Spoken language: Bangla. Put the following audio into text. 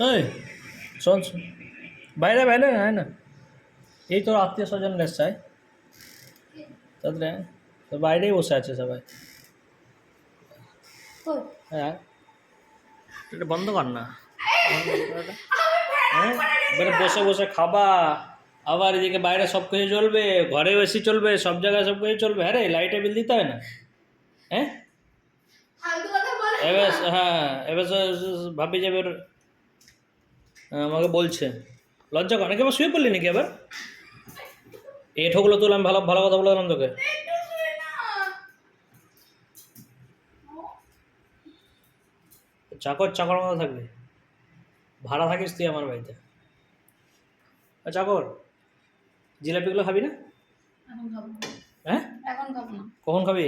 এই শোন শোন, বাইরে বাইরে আয় না, এই তোর আত্মীয় স্বজন এসছে, তাদের তো বাইরেই বসে আছে সবাই। হ্যাঁ, এটা বন্ধ কর না, বন্ধ কর এটা। হ্যাঁ, এবারে বসে বসে খাবা, আবার এদিকে বাইরে সব কিছু চলবে, ঘরেও এসি চলবে, সব জায়গায় সব কিছু চলবে। হ্যাঁ রে, লাইটের বিল দিতে হয় না? হ্যাঁ, এবার হ্যাঁ, এবার ভাবি যে এবার আমাকে বলছে, লজ্জা করে নাকি? আবার শুয়ে পড়লি নাকি আবার? এঠোগুলো তুলে আমি ভালো ভালো কথা বললাম তোকে। চাকর চাকর মতো থাকবে, ভাড়া থাকিস তুই আমার বাড়িতে। চাকর, জিলাপিগুলো খাবি না? এখন খাবো না। হ্যাঁ, এখন খাবো না। কখন খাবি?